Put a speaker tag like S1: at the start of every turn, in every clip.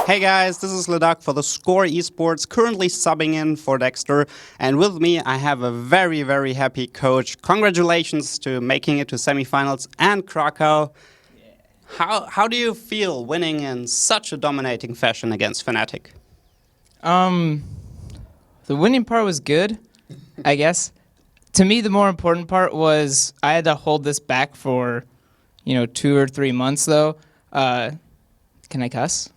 S1: Hey guys, this is LeDuck for theScore eSports, currently subbing in for Dexter. And with me, I have a very, very happy coach. Congratulations to making it to semifinals and Krakow. How do you feel winning in such a dominating fashion against Fnatic?
S2: The winning part was good, I guess. To me, the more important part was I had to hold this back for, 2 or 3 months, though. Can I cuss?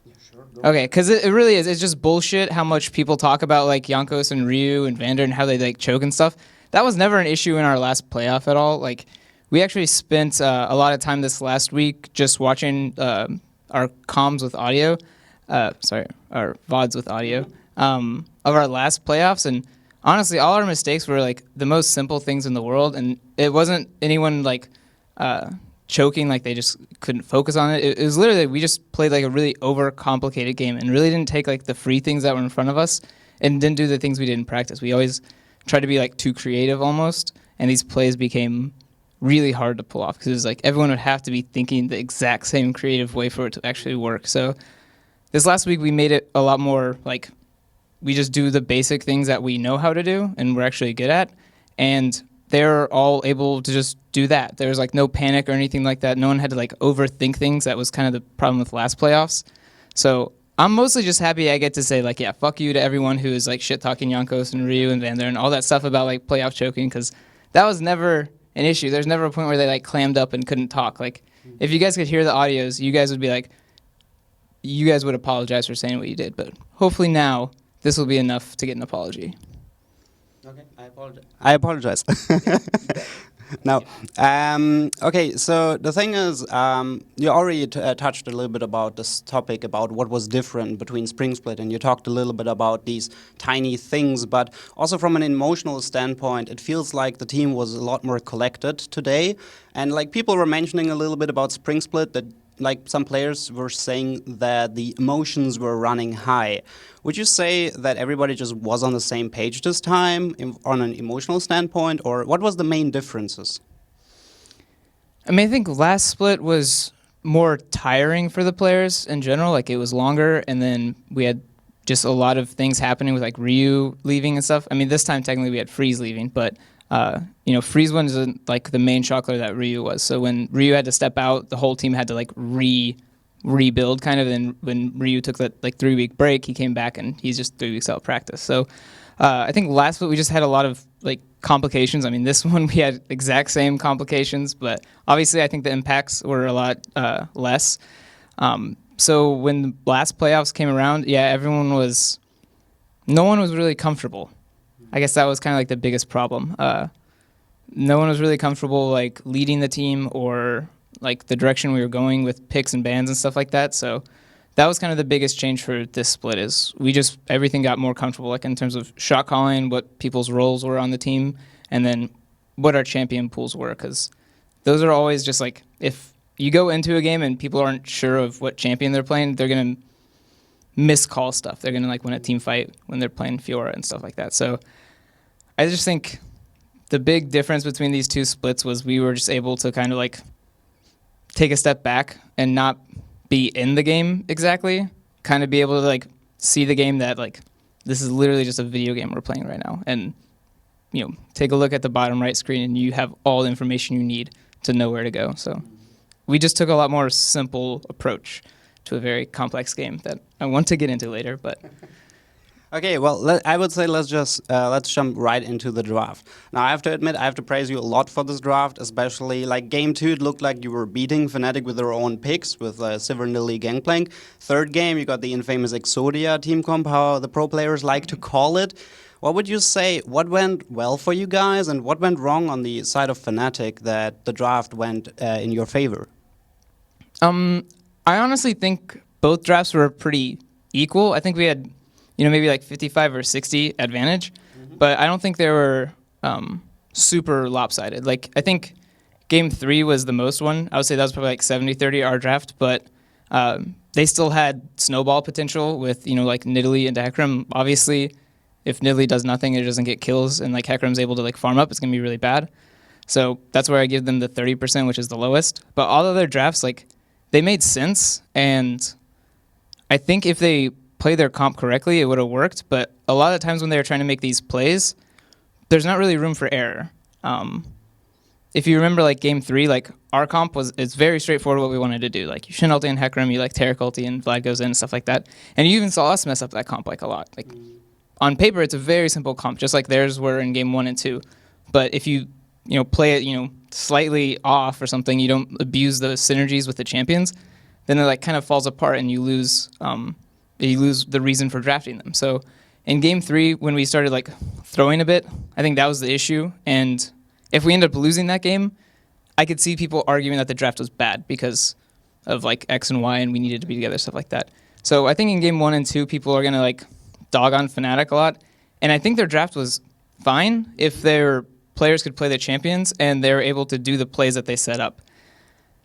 S1: Yeah, sure.
S2: Okay, because it really is. It's just bullshit how much people talk about, like, Jankos and Ryu and Vander and how they, like, choke and stuff. That was never an issue in our last playoff at all. Like, we actually spent a lot of time this last week just watching our comms with audio. Our VODs with audio of our last playoffs. And honestly, all our mistakes were, like, the most simple things in the world. And it wasn't anyone, like, choking, like they just couldn't focus on it. It was literally, we just played like a really overcomplicated game and really didn't take like the free things that were in front of us and didn't do the things we did in practice. We always tried to be like too creative almost, and these plays became really hard to pull off because it was like everyone would have to be thinking the exact same creative way for it to actually work. So this last week we made it a lot more like we just do the basic things that we know how to do and we're actually good at, and they're all able to just do that. There was like no panic or anything like that. No one had to like overthink things. That was kind of the problem with last playoffs. So I'm mostly just happy I get to say like, yeah, fuck you to everyone who is like shit talking Jankos and Ryu and Vander and all that stuff about like playoff choking, because that was never an issue. There's never a point where they like clammed up and couldn't talk. Like if you guys could hear the audios, you guys would be like, you guys would apologize for saying what you did. But hopefully now this will be enough to get an apology.
S1: Okay, I apologize. No. Okay, so the thing is, you already touched a little bit about this topic about what was different between Spring Split, and you talked a little bit about these tiny things, but also from an emotional standpoint, it feels like the team was a lot more collected today. And like people were mentioning a little bit about Spring Split, that like some players were saying that the emotions were running high. Would you say that everybody just was on the same page this time on an emotional standpoint, or what was the main differences?
S2: I mean, I think last split was more tiring for the players in general. Like, it was longer, and then we had just a lot of things happening with, like, Ryu leaving and stuff. I mean, this time, technically, we had Freeze leaving, but, Freeze wasn't, like, the main shockler that Ryu was. So when Ryu had to step out, the whole team had to, like, rebuild, kind of. And when Ryu took that, like, 3-week break, he came back, and he's just 3 weeks out of practice. So I think last split, we just had a lot of, like, complications. I mean, this one we had exact same complications, but obviously I think the impacts were a lot less. So when the last playoffs came around, yeah, no one was really comfortable. I guess that was kind of like the biggest problem. No one was really comfortable like leading the team or like the direction we were going with picks and bans and stuff like that. So that was kind of the biggest change for this split, is everything got more comfortable, like in terms of shot calling, what people's roles were on the team, and then what our champion pools were, because those are always just like, if you go into a game and people aren't sure of what champion they're playing, they're going to miscall stuff. They're going to like win a team fight when they're playing Fiora and stuff like that. So I just think the big difference between these two splits was we were just able to kind of like take a step back and not be in the game exactly, kind of be able to like see the game that like this is literally just a video game we're playing right now, and take a look at the bottom right screen and you have all the information you need to know where to go. So we just took a lot more simple approach to a very complex game that I want to get into later, but
S1: Okay, well, I would say let's jump right into the draft. Now, I have to admit, I have to praise you a lot for this draft, especially like game 2, it looked like you were beating Fnatic with their own picks with Pr0lly Gangplank. Third game, you got the infamous Exodia team comp, how the pro players like to call it. What would you say, what went well for you guys and what went wrong on the side of Fnatic that the draft went in your favor?
S2: I honestly think both drafts were pretty equal. I think we had maybe like 55 or 60 advantage, but I don't think they were super lopsided. Like, I think game 3 was the most one. I would say that was probably like 70-30 our draft, but they still had snowball potential with, like Nidalee and Hecarim. Obviously, if Nidalee does nothing, it doesn't get kills, and like Hecarim's able to like farm up, it's going to be really bad. So that's where I give them the 30%, which is the lowest. But all of their drafts, like, they made sense, and I think if they play their comp correctly, it would have worked. But a lot of times when they were trying to make these plays, there's not really room for error. If you remember, like game 3, like our comp it's very straightforward what we wanted to do. Like you Shin ulti and Hecarim, you like Taric ulti and Vlad goes in and stuff like that. And you even saw us mess up that comp like a lot. Like on paper, it's a very simple comp, just like theirs were in game 1 and 2. But if you play it slightly off or something, you don't abuse the synergies with the champions, then it like kind of falls apart and you lose the reason for drafting them. So in game 3, when we started like throwing a bit, I think that was the issue. And if we end up losing that game, I could see people arguing that the draft was bad because of like X and Y and we needed to be together, stuff like that. So I think in game 1 and 2, people are gonna like dog on Fnatic a lot, and I think their draft was fine if their players could play the champions and they're able to do the plays that they set up.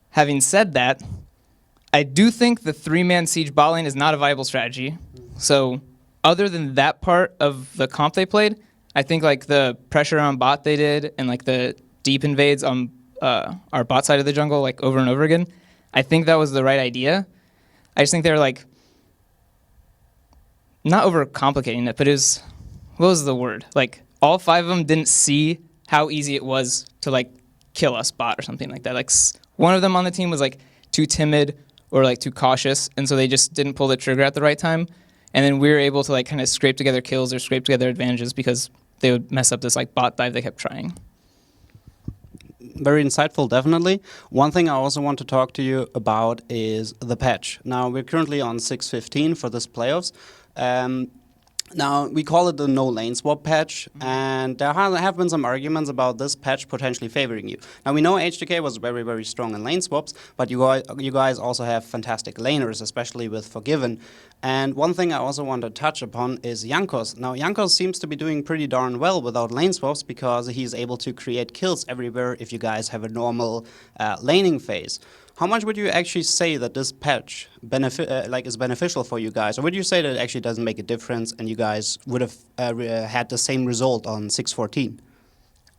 S2: Having said that, I do think the 3-man siege bot lane is not a viable strategy. So other than that part of the comp they played, I think like the pressure on bot they did and like the deep invades on our bot side of the jungle like over and over again, I think that was the right idea. I just think they're like not overcomplicating it, but what was the word? Like all 5 of them didn't see how easy it was to like kill us bot or something like that. Like one of them on the team was like too timid or like too cautious, and so they just didn't pull the trigger at the right time. And then we were able to like kind of scrape together kills or scrape together advantages because they would mess up this like bot dive they kept trying.
S1: Very insightful, definitely. One thing I also want to talk to you about is the patch. Now, we're currently on 6.15 for this playoffs. Now, we call it the no lane swap patch, and there have been some arguments about this patch potentially favoring you. Now, we know H2K was very, very strong in lane swaps, but you guys also have fantastic laners, especially with Forgiven. And one thing I also want to touch upon is Jankos. Now, Jankos seems to be doing pretty darn well without lane swaps because he's able to create kills everywhere if you guys have a normal laning phase. How much would you actually say that this patch is beneficial for you guys? Or would you say that it actually doesn't make a difference and you guys would have had the same result on 6.14?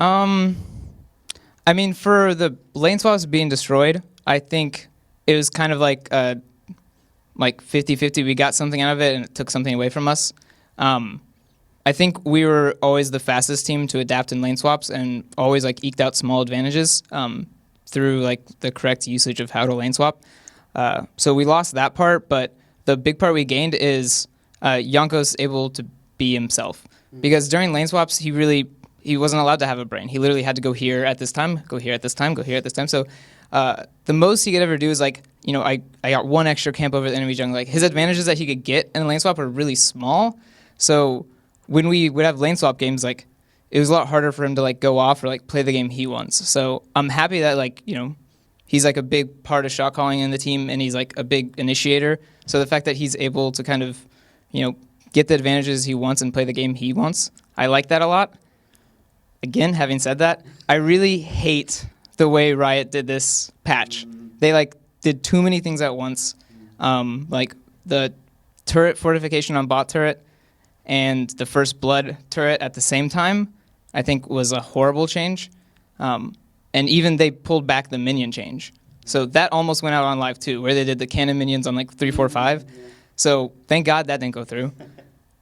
S2: I mean, for the lane swaps being destroyed, I think it was kind of like 50-50. We got something out of it and it took something away from us. I think we were always the fastest team to adapt in lane swaps and always like eked out small advantages. Through like the correct usage of how to lane swap. So we lost that part, but the big part we gained is Jankos able to be himself. Because during lane swaps, he wasn't allowed to have a brain. He literally had to go here at this time, go here at this time, go here at this time. So the most he could ever do is like, I got 1 extra camp over the enemy jungle. Like his advantages that he could get in a lane swap are really small. So when we would have lane swap games, like it was a lot harder for him to like go off or like play the game he wants. So I'm happy that like, he's like a big part of shot calling in the team and he's like a big initiator. So the fact that he's able to kind of, get the advantages he wants and play the game he wants, I like that a lot. Again, having said that, I really hate the way Riot did this patch. They like did too many things at once. Like the turret fortification on bot turret and the first blood turret at the same time, I think was a horrible change. And even they pulled back the minion change. So that almost went out on live too, where they did the cannon minions on like 3, 4, 5. So thank God that didn't go through.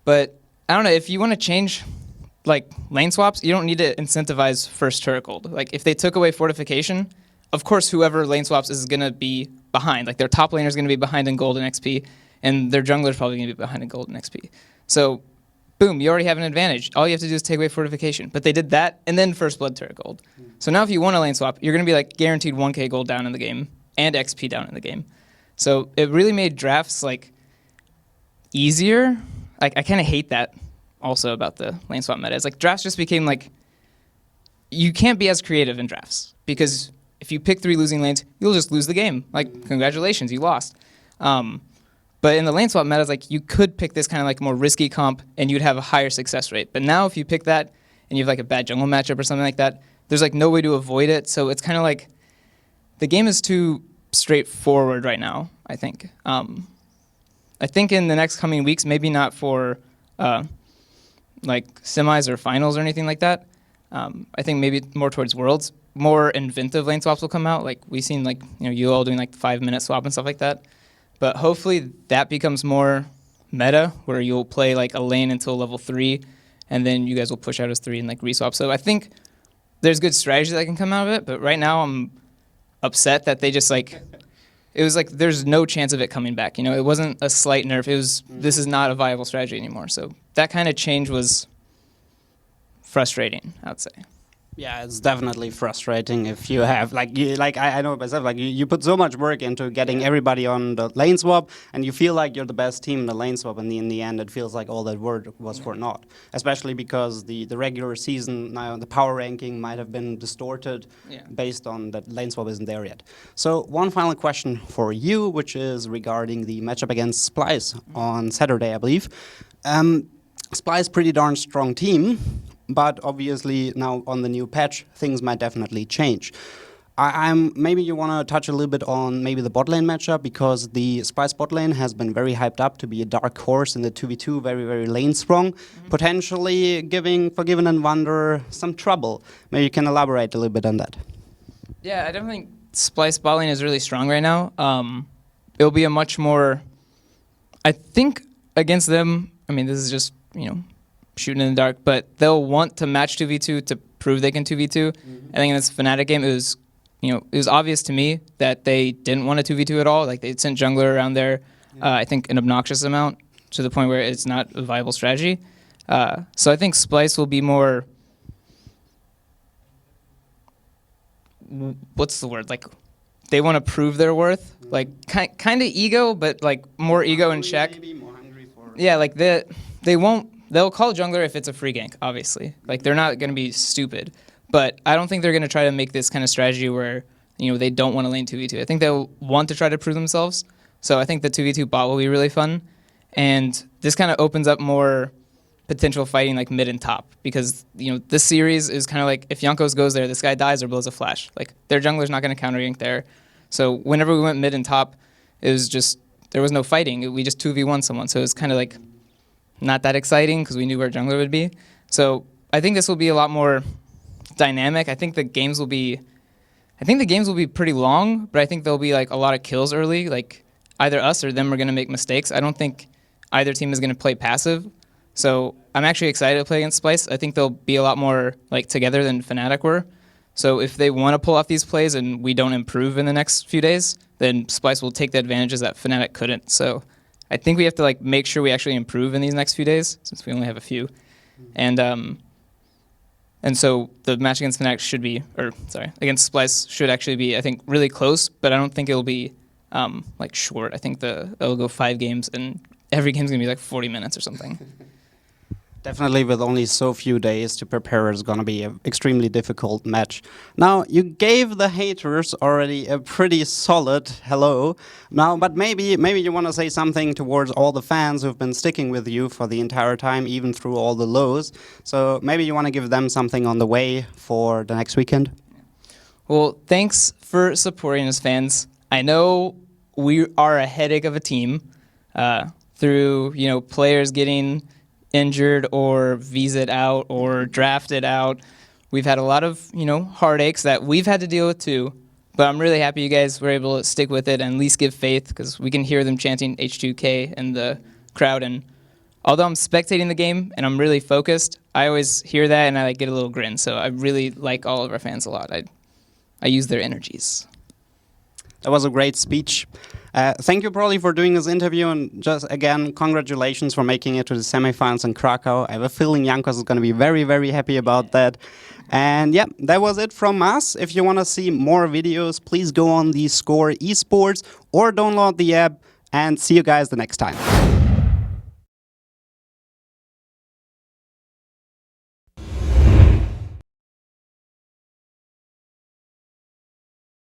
S2: But I don't know, if you want to change like lane swaps, you don't need to incentivize first turret gold. Like if they took away fortification, of course whoever lane swaps is going to be behind. Like their top laner is going to be behind in gold and XP, and their jungler is probably going to be behind in gold and XP. So boom, you already have an advantage. All you have to do is take away fortification. But they did that and then first blood turret gold. So now if you want a lane swap, you're going to be like guaranteed 1k gold down in the game and XP down in the game. So it really made drafts like easier. Like I kind of hate that also about the lane swap meta. It's like drafts just became like, you can't be as creative in drafts because if you pick 3 losing lanes, you'll just lose the game. Like congratulations, you lost. But in the lane swap meta, it's like you could pick this kind of like more risky comp and you'd have a higher success rate. But now if you pick that and you have like a bad jungle matchup or something like that, there's like no way to avoid it. So it's kind of like the game is too straightforward right now, I think. I think in the next coming weeks, maybe not for like semis or finals or anything like that. I think maybe more towards Worlds, more inventive lane swaps will come out. Like we've seen like, you all doing like the 5-minute swap and stuff like that. but hopefully that becomes more meta, where you'll play like a lane until level 3, and then you guys will push out as 3 and like reswap. So I think there's good strategy that can come out of it, but right now I'm upset that they just like, it was like there's no chance of it coming back. You know, it wasn't a slight nerf. It was, this is not a viable strategy anymore. So that kind of change was frustrating, I'd say.
S1: Yeah, it's definitely frustrating if you have I know myself, like you put so much work into getting everybody on the lane swap, and you feel like you're the best team in the lane swap, and in the end it feels like all that work was for naught. Especially because the regular season now the power ranking might have been distorted based on that lane swap isn't there yet. So one final question for you, which is regarding the matchup against Splice on Saturday, I believe. Splice pretty darn strong team. But obviously now on the new patch, things might definitely change. Maybe you want to touch a little bit on maybe the bot lane matchup, because the Spice bot lane has been very hyped up to be a dark horse in the 2v2, very, very lane strong, potentially giving Forgiven and Wonder some trouble. Maybe you can elaborate a little bit on that.
S2: Yeah, I definitely think Splice bot lane is really strong right now. It'll be a much more, I think against them, I mean, this is just, you know, shooting in the dark, but they'll want to match 2v2 to prove they can 2v2. I think in this Fnatic game, it was, you know, it was obvious to me that they didn't want a 2v2 at all. Like, they sent jungler around there, I think an obnoxious amount, to the point where it's not a viable strategy. So I think Splice will be more, what's the word? Like, they want to prove their worth. Like, kind of ego, but like more ego in check.
S1: Maybe more hungry for.
S2: Yeah, like they won't. They'll call jungler if it's a free gank, obviously. Like, they're not going to be stupid. But I don't think they're going to try to make this kind of strategy where, you know, they don't want to lane 2v2. I think they'll want to try to prove themselves. So I think the 2v2 bot will be really fun. And this kind of opens up more potential fighting like mid and top. Because, you know, this series is kind of like, if Jankos goes there, this guy dies or blows a flash. Like, their jungler's not going to counter gank there. So whenever we went mid and top, it was just, there was no fighting. We just 2v1 someone. So it was kind of like, not that exciting because we knew where jungler would be. So I think this will be a lot more dynamic. I think the games will be pretty long, but I think there'll be like a lot of kills early. Like, either us or them are going to make mistakes. I don't think either team is going to play passive. So I'm actually excited to play against Splice. I think they'll be a lot more like together than Fnatic were. So if they want to pull off these plays and we don't improve in the next few days, then Splice will take the advantages that Fnatic couldn't. So I think we have to like make sure we actually improve in these next few days, since we only have a few. And so the match against Fnatic should be, against Splice should actually be, I think, really close, but I don't think it'll be like short. I think it'll go 5 games, and every game's gonna be like 40 minutes or something.
S1: Definitely, with only so few days to prepare, it's going to be an extremely difficult match. Now, you gave the haters already a pretty solid hello. Now, but maybe you want to say something towards all the fans who've been sticking with you for the entire time, even through all the lows. So maybe you want to give them something on the way for the next weekend.
S2: Well, thanks for supporting us, fans. I know we are a headache of a team through, you know, players getting injured or visa'd out or drafted out. We've had a lot of, you know, heartaches that we've had to deal with too, but I'm really happy you guys were able to stick with it and at least give faith, because we can hear them chanting H2K in the crowd. And although I'm spectating the game and I'm really focused, I always hear that and I like get a little grin. So I really like all of our fans a lot. I use their energies.
S1: That was a great speech. Thank you, Pr0lly, for doing this interview, and just again, congratulations for making it to the semifinals in Krakow. I have a feeling Jankos is going to be very, very happy about that. And yeah, that was it from us. If you want to see more videos, please go on theScore eSports or download the app, and see you guys the next time.